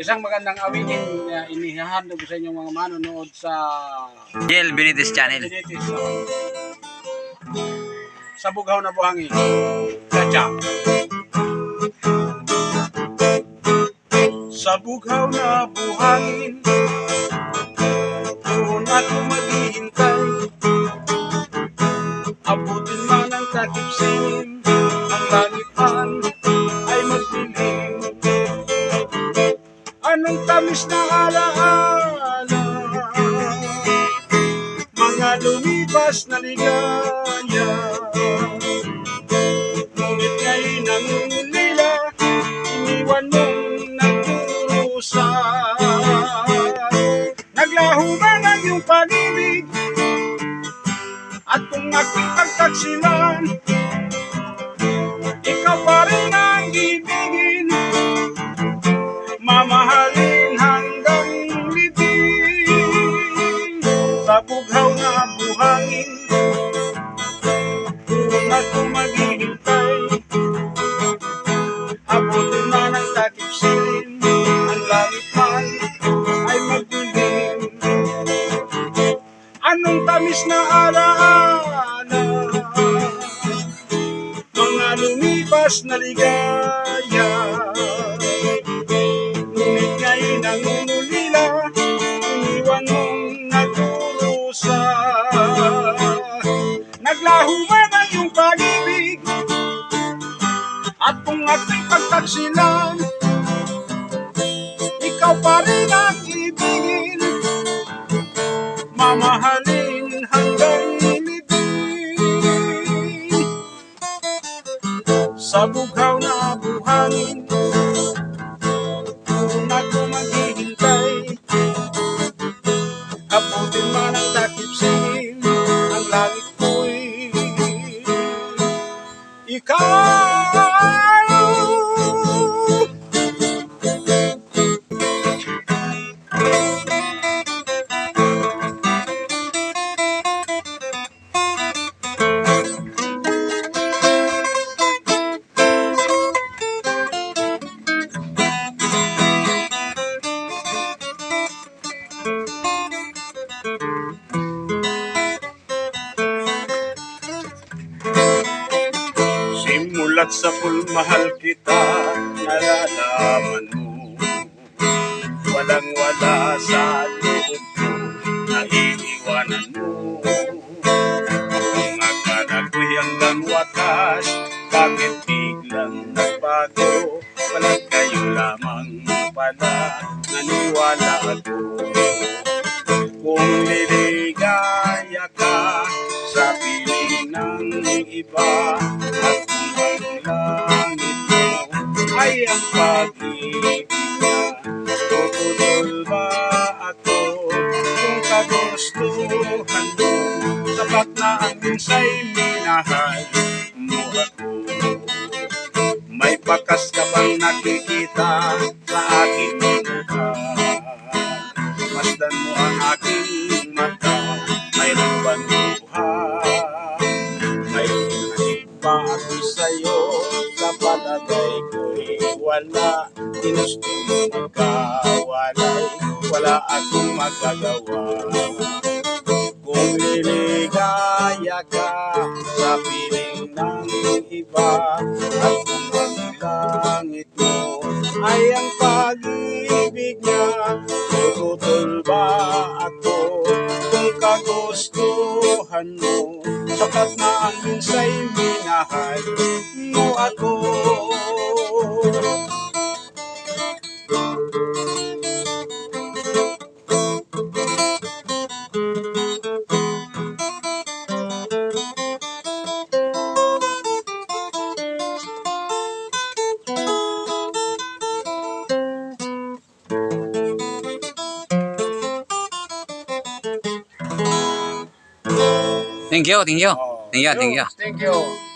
isang magandang awitin na inihahandog sa inyong mga manonood sa Jel Benitez Channel. Benitez. Sa bughaw na buhangin. Cha-cha. Sa bughaw na buhangin, doon ako maghihintay. Abutin man ang takip singin, ang langit man ay magdilim. Anong tamis na alaala, mga lumipas na ligaya. Ngunit ngayon nangungulila, iniwan mong nagdurusa. Naglaho man ang iyong pag-ibig, at kung ako'y pagtaksilan, ikaw pa rin ang ibigin, mamahalin hanggang libing. Sa bughaw na buhangin, doon ako maghihintay. Abutin man ang takip silin, ang langit man ay magdilim. Anong tamis na alaala, mga lumipas na ligaya. Ngunit ngayon nangungulila, iniwan mong nagdurusa. Naglaho man ang iyong pag-ibig, at kung ako'y pagtaksilan, ikaw pa rin ang ibigin, mamahalin hanggang libing. Sa bughaw na buhangin, doon ako maghihintay. Abutin man ang takip singin, ang langit ko'y ikaw. Simulat sa mahal kita, nalalaman mo, walang-wala sa loob ko, naiiwanan mo. Kung akala ko'y hanggang wakas, bakit biglang nagbago? Walang kayo lamang pala, naniwala ako. Kung niligaya ka sa piling ng iba, at kung ang langit mo ay ang pag-ibig niya, tututol ba ako kung kagustuhan mo? Sapat na ang minsa'y minahal mo ako. May bakas ka bang nakikita sa aking mukha? Masdan mo ang aking mata, mayroon bang luha? May pinahig ba ako sa'yo? Sa palagay ko'y wala. Ginusto mo magkawalay, wala akong magagawa. Kung niligaya ka sa piling ng iba, at kung ang langit mo ay ang pag-ibig niya, tututol ba ako kung kagustuhan mo? Sapat na ang minsa'y minahal mo ako. Thank you. Thank you.